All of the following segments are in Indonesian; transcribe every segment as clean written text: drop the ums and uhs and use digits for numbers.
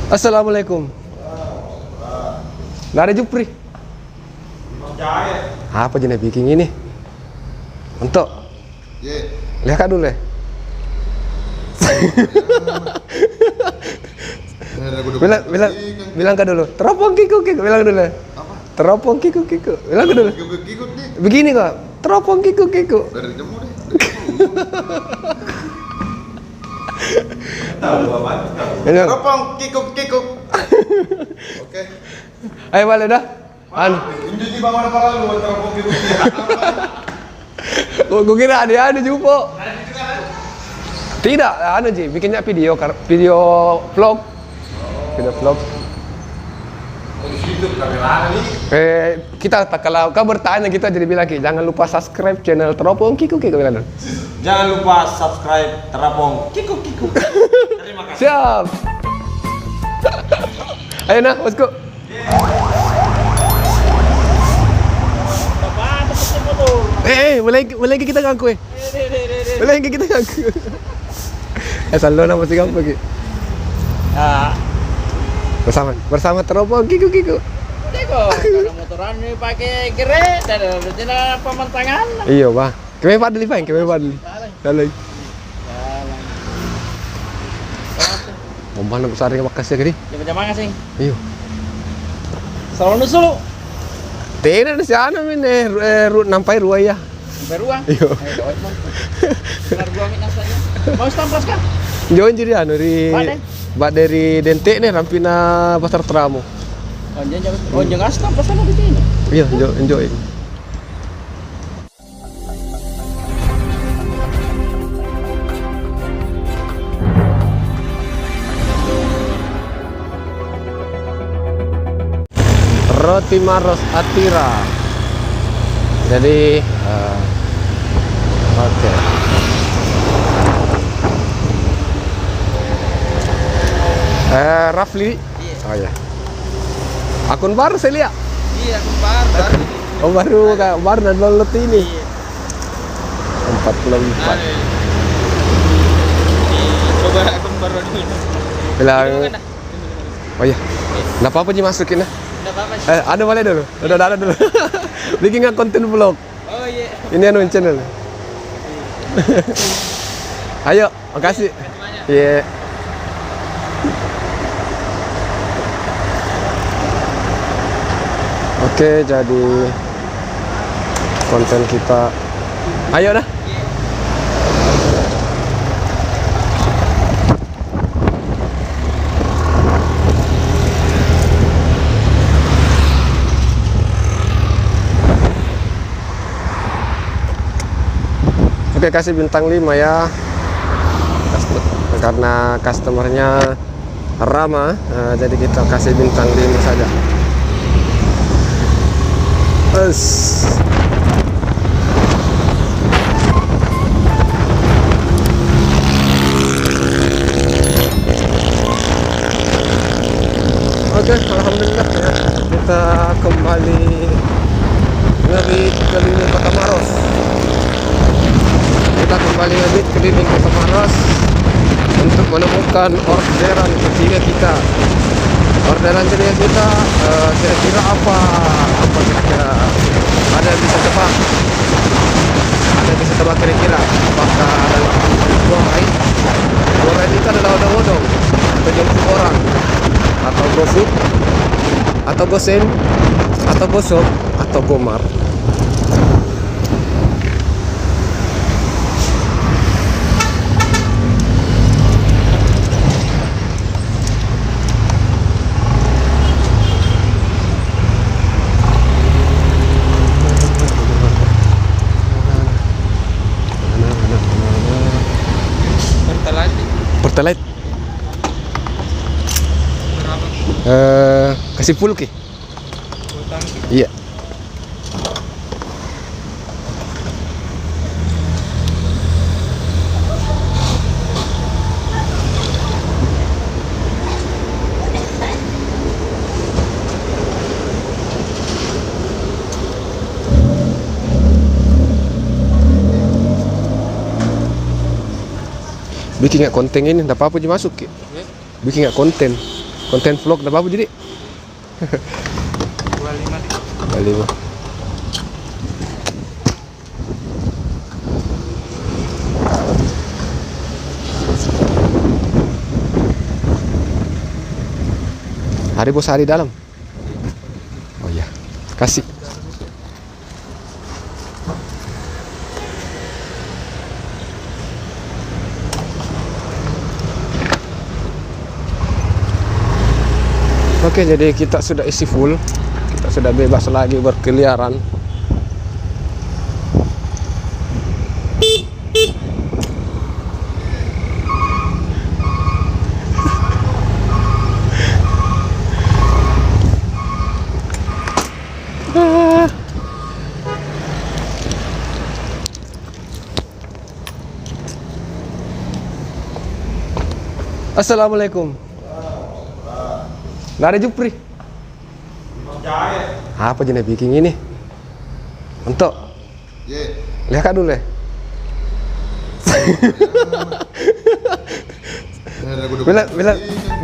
Assalamualaikum. Nggak ada Jupri. Apa jenis bikin ini? Untuk. Lihat kak dulu ya. bilang kak dulu. Teropong kiku bilang dulu. Teropong kiku. Bilang kak dulu. Begini kok. Teropong kiku. Teropong kikuk. Oke. Ayo balik dah. Ini bawah para lu teropong kikuk. Gue kira ada Jupo. Tidak, Ji, bikinnya video vlog. Video vlog. Di situ kamera nih. Kita kalau kau bertanya gitu jadi bilang jangan lupa subscribe channel Teropong Kiku bilang. Jangan lupa subscribe Teropong Kiku. Terima kasih. Siap. Ayo nah, bosku. Boleh kita ngaku Boleh kita ngaku. Selalu nama sih kamu lagi. Bersama Teropong Kiku. Kalau motoran ini pakai kere dan ada pemantangan. Iya, Pak. Kami padli. Dalai. Mombang besar yang makasih kali. Jangan makasih. Iya. Selalu nusul. Tena di sana nampai ruaya. Beruang. Iya. Benar gua minat saja. Mau stamplas kan? Join jadi dari Dentek nih rampina pasar Tramo. Jangan stamplas sana di sini. Iya, enjoy. Roti Maros Atira. Jadi oke. Rafli. Oh ya. Akun baru saya lihat. Iya, akun baru. Oh baru dan download ini. 44. Coba akun baru dulu. Bilang. Oh iya. Enggak apa-apa masukin lah. Ada boleh dulu. Udah ada dulu. Bikin konten vlog. Oh iya. Ini channel. Ayo, makasih. Iya. Oke, jadi konten kita. Ayo dah. Oke, kasih bintang 5 ya. Karena customernya ramah, jadi kita kasih bintang 5 saja. Oke, alhamdulillah ya. Kita kembali dari keliling Kota Maros. Kita kembali lagi keliling Kota Maros untuk menemukan orderan ketiga kita. Orderan ketiga kita kira-kira apa kira-kira? Ada yang bisa tebak? Ada yang bisa tebak kira-kira? Apakah adalah goreng? Goreng itu adalah odong-odong atau jemput orang, atau gosip, atau gosen, atau gosok, atau gomar. Pertalite. Kasih full ke? Iya. Bikin nggak konten ini, nggak apa-apa aja masuk ke. Bikin nggak konten. Konten vlog apa jadi? 25. Hari bos hari dalam. Oh iya, kasih. Oke, jadi kita sudah isi full. Kita sudah bebas lagi berkeliaran. Assalamualaikum. Nggak ada Jupri. Apa jenis bikin ini? Untuk lihat kan dulu ya.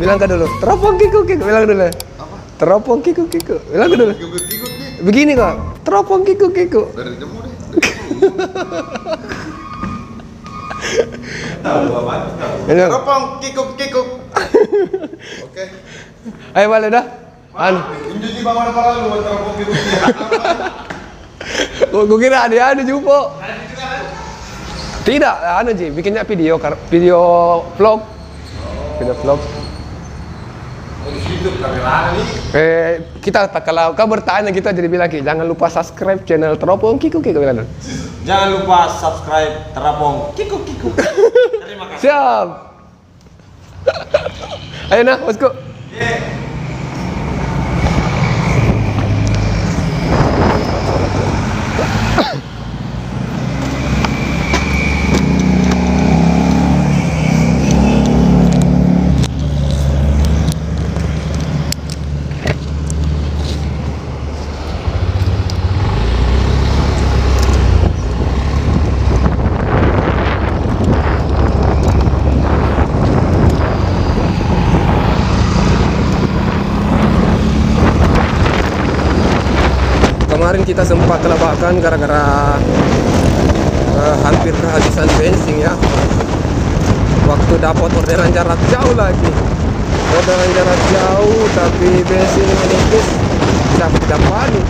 Bilang kan dulu. Teropong kiku bilang dulu. Teropong kiku bilang kan dulu. Begini kok. Teropong kiku. Teropong kikuk. Oke. Ayo balik dah. Injo di bawah para lu teropong kikuk. Gue kira ada Jupo. Tidak, Ji, bikinnya video vlog. Video vlog. Di situ kamera nih. Kita kalau kau bertanya kita jadi bilang jangan lupa subscribe channel Teropong Kiku bilang. Jangan lupa subscribe Teropong Kiku. Terima kasih. Siap. Ayo nah, bosku. Kemarin kita sempat kelabakan gara-gara hampir kehabisan bensin ya. Waktu dapat orderan jarak jauh lagi. Orderan jarak jauh tapi bensin menipis. Siapa tidak panik.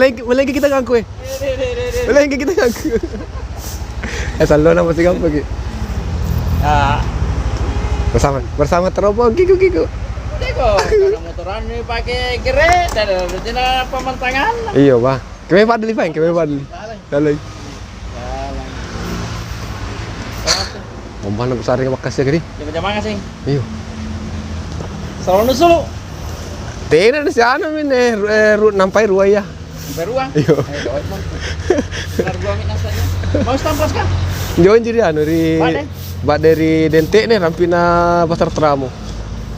Boleh kita ngaku Boleh kita ngaku. Saldo nama si kamu lagi. Bersama Teropong Kiku. Teko, karena motoran ini pakai gere dan rencana pemantangan. Iya, Pak. Kami padli. Dalai. Mombana besar yang makasih gini. Jangan kasih. Iya. Selalu solo. Tena di sana mine nampai ruaya. Beruang. Iya. Benar gua minat saja. Mau stampos kan? Join jadi anu dari Mbak dari Dentek nih rampina pasar Tramo.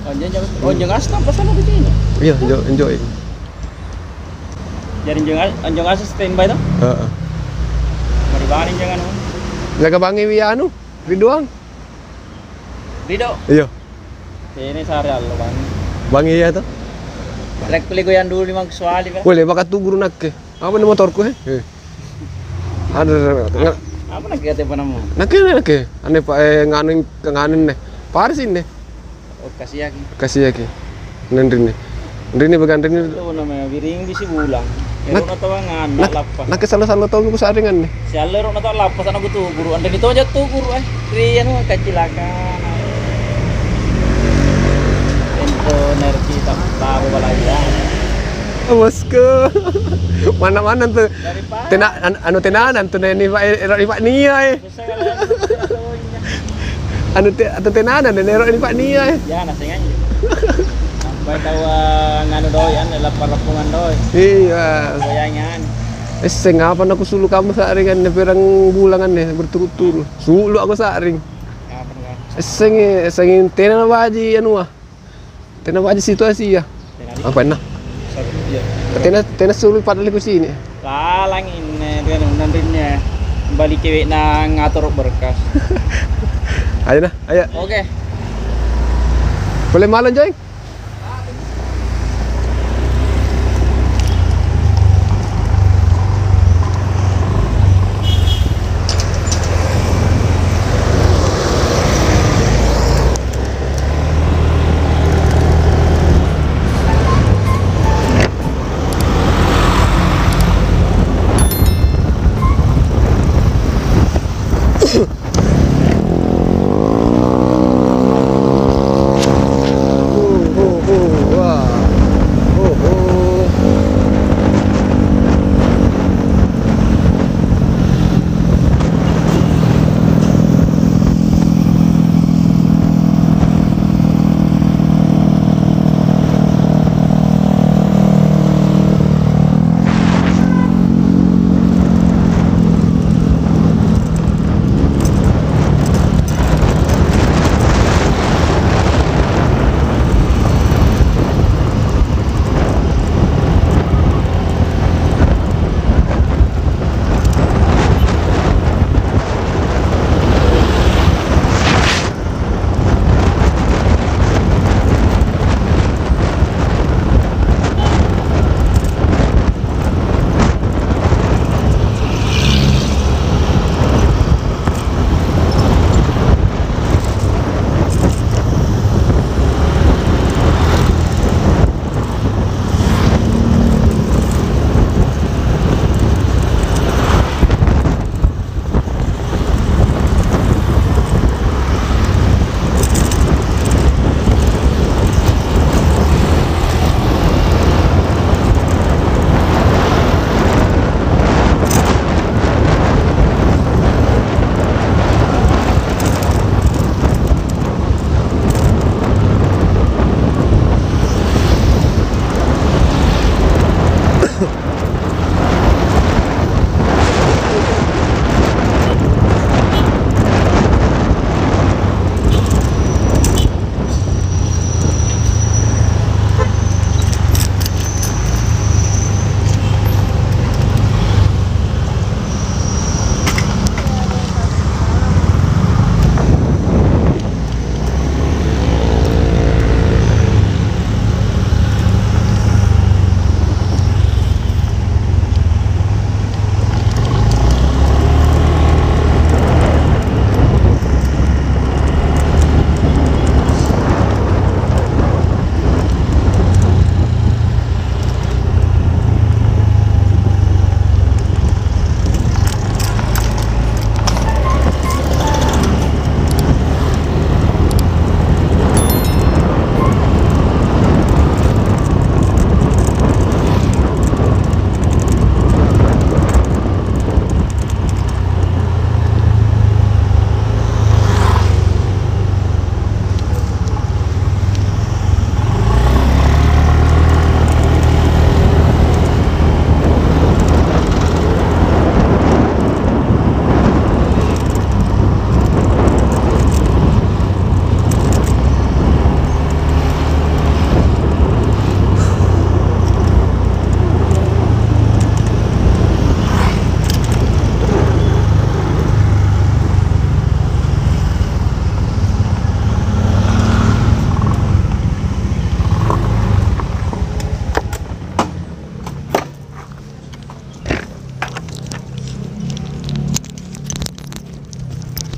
Onjeng asna pasal di sini. Iya, enjoy. Jadi onjeng asna standby tuh. Heeh. Mari banin jangan. Jaga bangi wi anu, Ridwan. Rido. Iya, Ini sehari lo bang. bangi ya tuh. Rek pilih goyan dulu limang soal kan. Boleh bakat tuh guru nak ke. Apa nih motorku Ada Apa nak kata apa nama? nak ke. Ane pak nganin nih. Parsin nih. Oh kasih lagi. Kasih ya ke. Nendrini bagan Nendrini. Itu namanya biring di si bulang. Yang nak tahu ngan lapas. Nak salah tahu aku saringan nih. Si alur nak tahu lapas anak tuh guru. Anda itu aja tuh guru Rian mah kecilakan. Itu energi tak tahu balaya. Bosku. Mana-mana tuh. Dari Pak. Anu tenanan tuh nih Pak Nia Susah kalau Anu tenanan nih Pak Nia Ya nasi aja. Sampai tahu nganu doyan lapar-lapungan doi. Iya. Goyangan. Ngapain aku sulu kamu saringan nih perang bulangan nih berturut-turut. Sulu aku saring. Apa kan? Sengin tenan waji anu tenan waji situasi ya. Apa nah? Tenan sulu padahal ku sini. Lalang ini dia nantinya balik cewek na ngatur berkas. Ayo nah, ayo. Oke. Boleh malam, Joy?